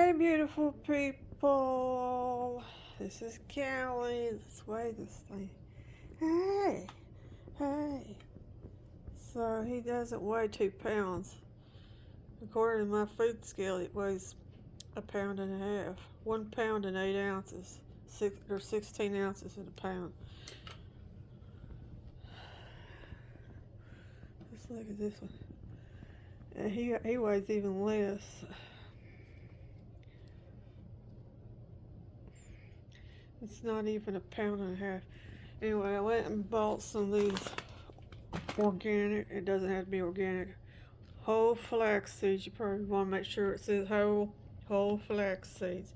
Hey, beautiful people. This is Callie. Let's weigh this thing. Hey, hey. So he doesn't weigh 2 pounds. According to my food scale, it weighs 1.5 pounds. 1 pound and 8 ounces. 16 ounces in a pound. Let's look at this one. And he weighs even less. It's not even 1.5 pounds. Anyway, I went and bought some of these organic. It doesn't have to be organic. Whole flax seeds. You probably want to make sure it says whole flax seeds,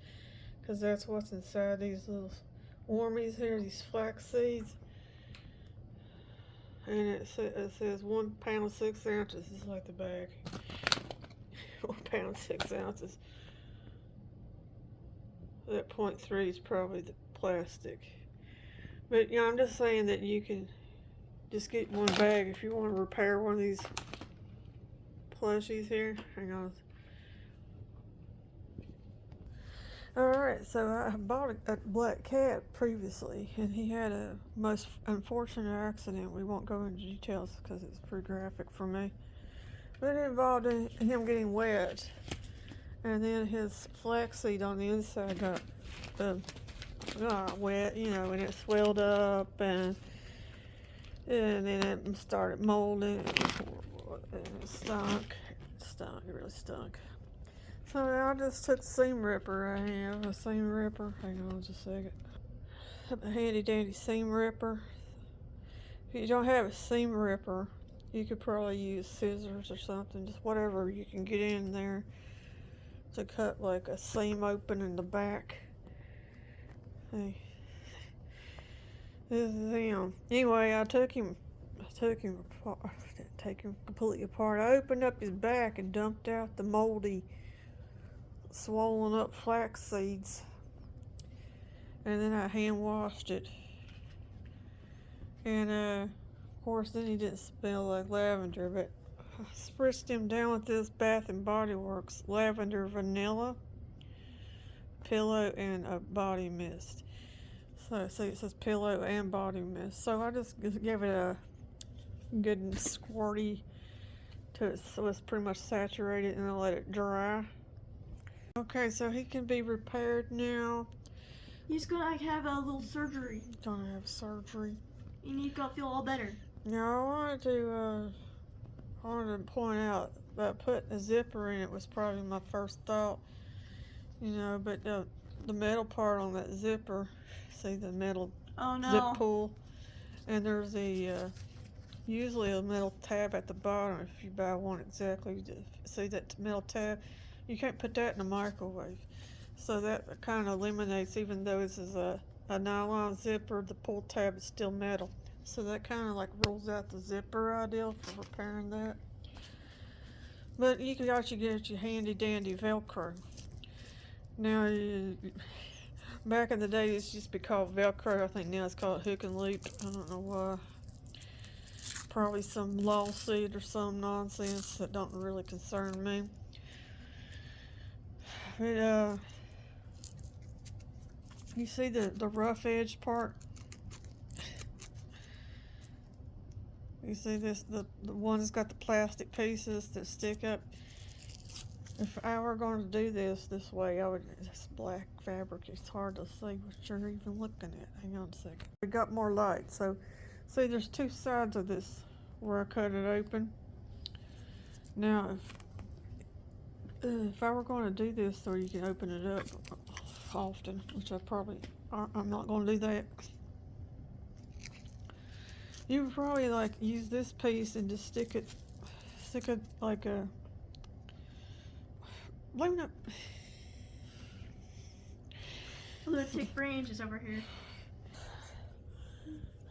because that's what's inside these little Warmies here. These flax seeds, and it says 1 pound 6 ounces. It's like the bag. 1 pound 6 ounces. That 0.3 is probably the plastic. But I'm just saying that you can just get one bag if you want to repair one of these plushies here. Hang on. Alright, so I bought a black cat previously, and he had a most unfortunate accident. We won't go into details because it's pretty graphic for me. But it involved him getting wet, and then his flaxseed on the inside got wet, and it swelled up, and then it started molding. And it stunk. It really stunk. So I just took seam ripper. I have a seam ripper. Hang on just a second. A handy dandy seam ripper. If you don't have a seam ripper, you could probably use scissors or something, just whatever you can get in there to cut like a seam open in the back. Hey, this is him. Anyway, I took him apart. Take him completely apart. I opened up his back and dumped out the moldy, swollen up flax seeds, and then I hand washed it. And of course, then he didn't smell like lavender, but I spritzed him down with this Bath and Body Works lavender vanilla pillow and a body mist. So see, it says pillow and body mist. So I just gave it a good and squirty to it, so it's pretty much saturated, and I let it dry. Okay, so he can be repaired now. He's gonna have a little surgery. Gonna have surgery. And he's gonna feel all better. Now I wanted to point out that putting a zipper in it was probably my first thought, but the metal part on that zipper, see the metal zip pull, and there's usually a metal tab at the bottom. If you buy one exactly, see that metal tab, you can't put that in a microwave. So that kind of eliminates, even though this is a nylon zipper, the pull tab is still metal. So that kind of like rules out the zipper idea for repairing that. But you can actually get your handy dandy Velcro. Now, back in the day, it used to be called Velcro. I think now it's called hook and loop. I don't know why. Probably some lawsuit or some nonsense that don't really concern me. But you see the rough edge part? You see this, the one that's got the plastic pieces that stick up. If I were going to do this way, this black fabric, it's hard to see what you're even looking at. Hang on a second. We got more light. So see, there's two sides of this where I cut it open. Now, if I were going to do this so you can open it up often, which I'm not going to do that. You would probably like use this piece and just stick it like a, blame it. I'm gonna take branches over here.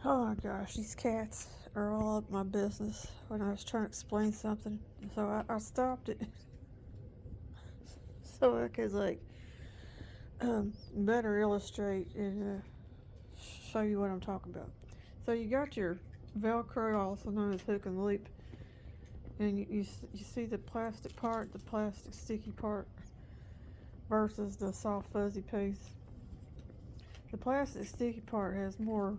Oh my gosh, these cats are all up my business when I was trying to explain something. So I stopped it so I could like better illustrate and show you what I'm talking about. So you got your Velcro, also known as hook and loop, and you see the plastic part, the plastic sticky part versus the soft fuzzy piece. The plastic sticky part has more,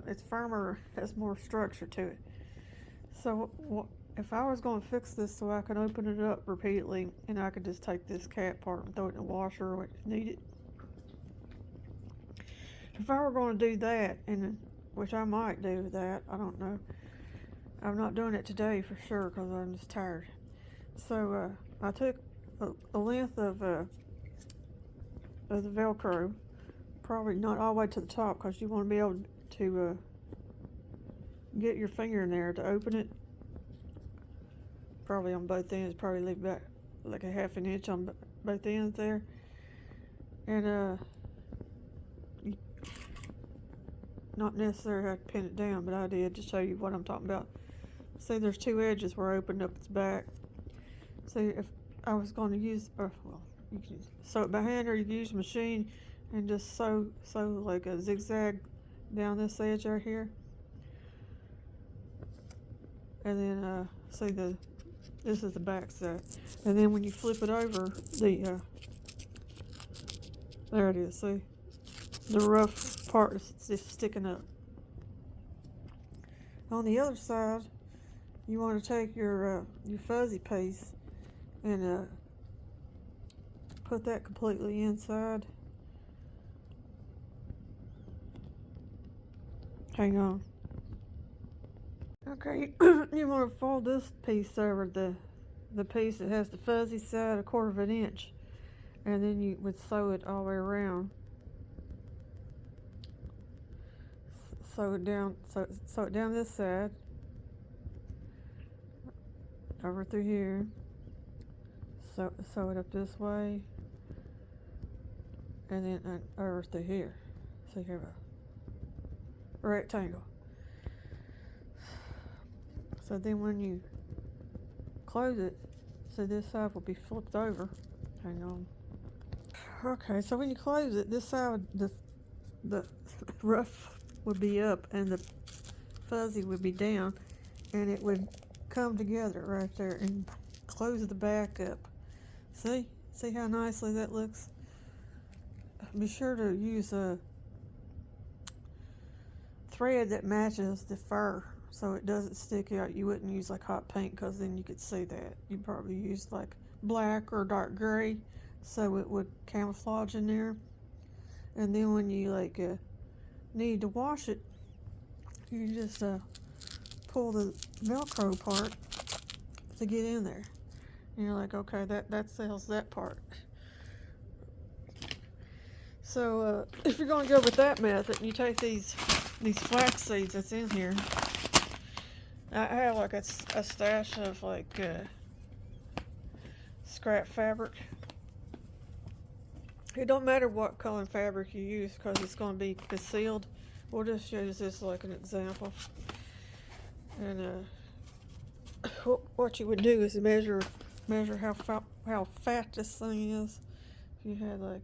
it's firmer, has more structure to it. So if I was going to fix this so I could open it up repeatedly, and I could just take this cat part and throw it in the washer if needed. If I were going to do that, and which I might do that, I don't know. I'm not doing it today for sure because I'm just tired. So I took a length of the velcro, probably not all the way to the top because you want to be able to get your finger in there to open it. Probably on both ends, probably leave back like a half an inch on both ends there. And not necessarily have to pin it down, but I did to show you what I'm talking about. See, there's two edges where I opened up its back. See, if I was going to use, well, you can sew it by hand or you can use a machine and just sew like a zigzag down this edge right here. And then see, this is the back side. And then when you flip it over, there it is, see? The rough part is just sticking up. On the other side, you want to take your fuzzy piece and put that completely inside. Hang on. Okay, you want to fold this piece over the piece that has the fuzzy side 1/4 of an inch, and then you would sew it all the way around. Sew it down this side, over through here. Sew it up this way, and then over through here. So you have a rectangle. So then when you close it, so this side will be flipped over. Hang on. Okay, so when you close it, this side, the rough would be up and the fuzzy would be down, and it would come together right there and close the back up. See how nicely that looks? Be sure to use a thread that matches the fur so it doesn't stick out. You wouldn't use like hot pink because then you could see that. You'd probably use like black or dark gray so it would camouflage in there. And then when you like need to wash it, you just pull the velcro part to get in there. And you're like, okay, that seals that part. So if you're going to go with that method, you take these flax seeds that's in here. I have like a stash of like scrap fabric. It don't matter what color fabric you use because it's going to be concealed. We'll just use this like an example. And what you would do is measure how fat this thing is. If you had like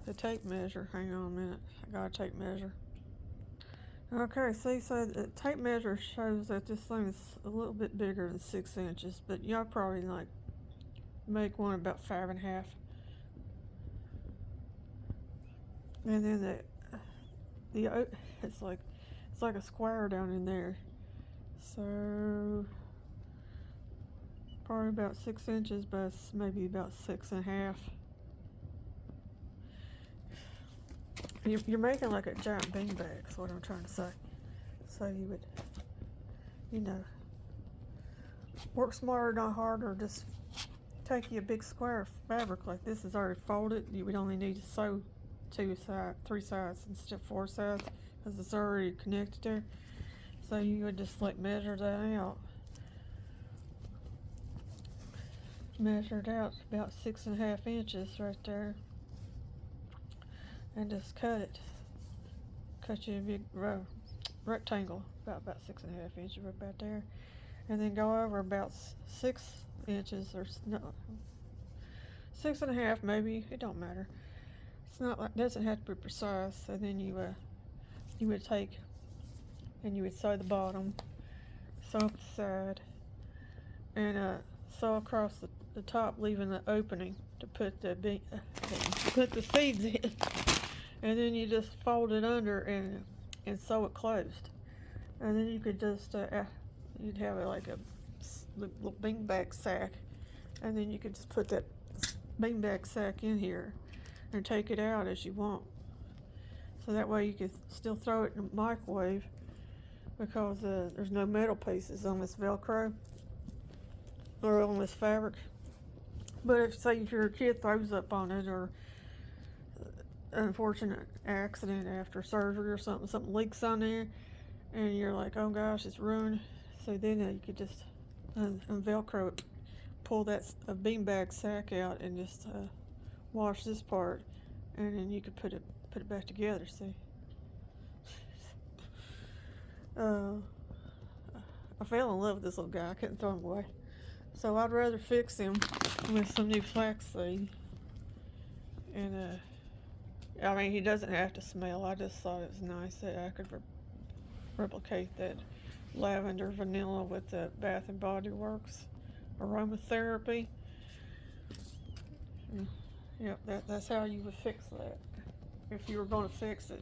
a tape measure, hang on a minute, I got a tape measure. Okay, see, so the tape measure shows that this thing is a little bit bigger than 6 inches, but y'all probably like make one about 5.5. And then it's like a square down in there. So probably about 6 inches by maybe about 6.5. You're making like a giant beanbag, is what I'm trying to say. So you would, work smarter, not harder. Just take you a big square of fabric like this is already folded. You would only need to sew 3 sides instead of 4 sides because it's already connected there. So you would just like measure that out. Measure it out about 6.5 inches right there. And just cut it. Cut you a big rectangle about 6.5 inches right about there. And then go over about 6 inches or no, 6.5 maybe. It don't matter. It's not like, doesn't have to be precise. And then you would take and you would sew the bottom, sew up the side, and sew across the top, leaving the opening to put put the seeds in, and then you just fold it under and sew it closed, and then you could just you'd have like a little beanbag sack, and then you could just put that beanbag sack in here and take it out as you want. So that way you could still throw it in the microwave, because there's no metal pieces on this Velcro or on this fabric. But if your kid throws up on it, or unfortunate accident after surgery or something leaks on there, and you're like, oh gosh, it's ruined. So then you could just Velcro it, pull that beanbag sack out, and just wash this part, and then you could put it back together. See, I fell in love with this little guy. I couldn't throw him away, so I'd rather fix him with some new flax seed. And I mean, he doesn't have to smell. I just thought it was nice that I could replicate that lavender vanilla with the Bath and Body Works aromatherapy. Yep, that's how you would fix that if you were going to fix it.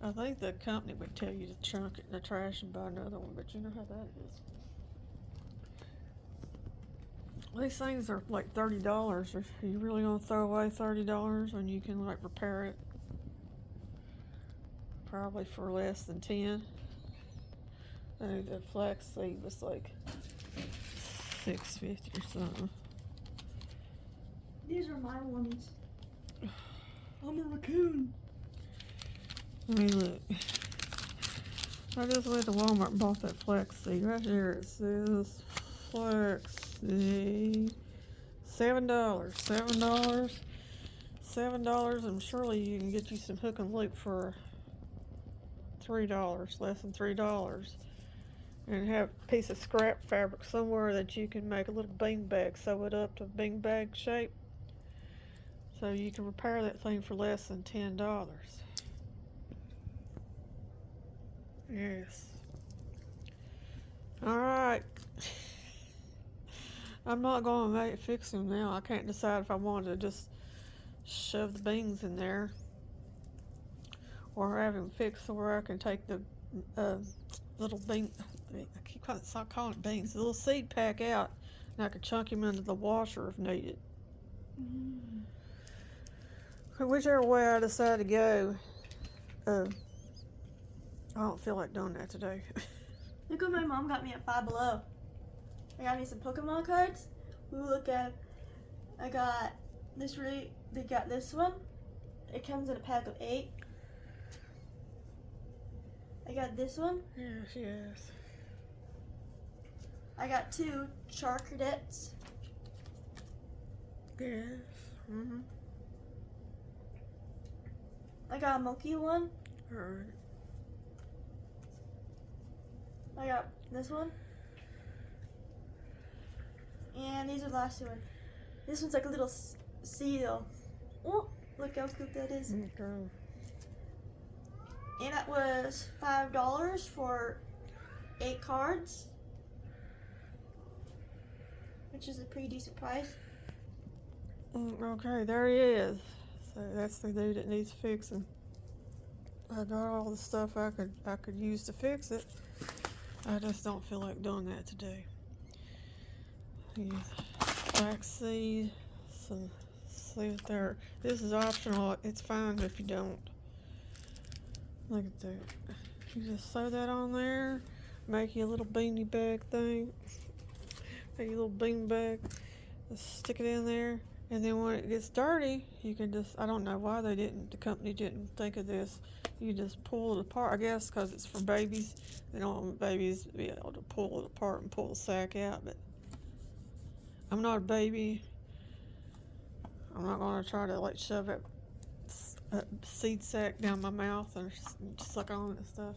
I think the company would tell you to chunk it in the trash and buy another one, but you know how that is. These things are like $30. Are you really going to throw away $30 when you can like repair it? Probably for less than 10. I think the flax seed was like $6.50 or something. These are my Warmies. I'm a raccoon. Let me look. I just went to Walmart and bought that flax seed. Right here it says flax seed. $7. $7, and surely you can get you some hook and loop for $3, less than $3. And have a piece of scrap fabric somewhere that you can make a little beanbag, sew it up to beanbag shape, so you can repair that thing for less than $10. Yes. Alright. I'm not going to fix them now. I can't decide if I want to just shove the beans in there, or have them fixed so where I can take the little bean, I keep calling it beans, the little seed pack out, and I could chunk them into the washer if needed. Whichever way I decide to go, I don't feel like doing that today. Look what my mom got me at Five Below. I got me some Pokemon cards. Look at, I got this they got this one. It comes in a pack of 8. I got this one. Yes. I got 2 Charcadettes. Yes. Mm-hmm. I got a monkey one. Alright. I got this one. And these are the last 2 ones. This one's like a little seal. Oh, look how cute that is. Okay. And that was $5 for 8 cards, which is a pretty decent price. Okay, there he is. So that's the dude that needs fixing. I got all the stuff I could use to fix it. I just don't feel like doing that today. Flaxseed, some seed there. This is optional. It's fine if you don't. Look at that. You just sew that on there. Make you a little beanie bag thing. Make you a little bean bag. Just stick it in there. And then when it gets dirty, you can just, I don't know why the company didn't think of this. You just pull it apart, I guess because it's for babies. They don't want babies to be able to pull it apart and pull the sack out, but I'm not a baby. I'm not going to try to like shove a seed sack down my mouth and suck on it and stuff.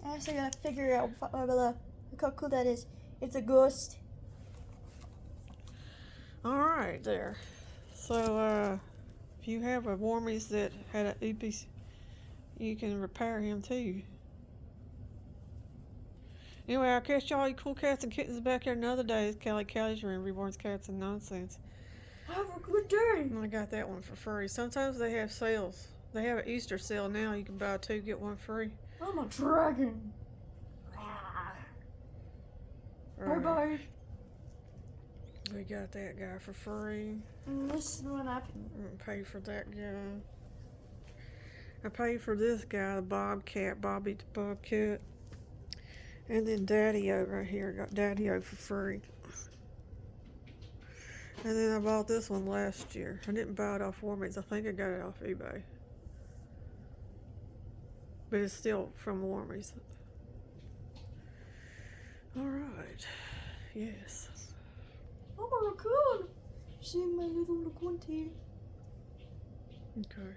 I actually gotta figure out look how cool that is. It's a ghost. Alright there. So if you have a Warmies that had an EPC, you can repair him too. Anyway, I'll catch y'all you cool cats and kittens back here another day. It's Callie Callie's Room, Reborn's Cats and Nonsense. Have a good day. And I got that one for free. Sometimes they have sales. They have an Easter sale now. You can buy 2, get 1 free. I'm a dragon. Right. Bye-bye. We got that guy for free. And this one I Pay for that guy. I paid for this guy, the Bobcat, Bobby the Bobcat. And then Daddy-O right here. Got Daddy-O for free. And then I bought this one last year. I didn't buy it off Warmies. I think I got it off eBay. But it's still from Warmies. Alright. Yes. I'm a raccoon. See my little raccoon here. Okay.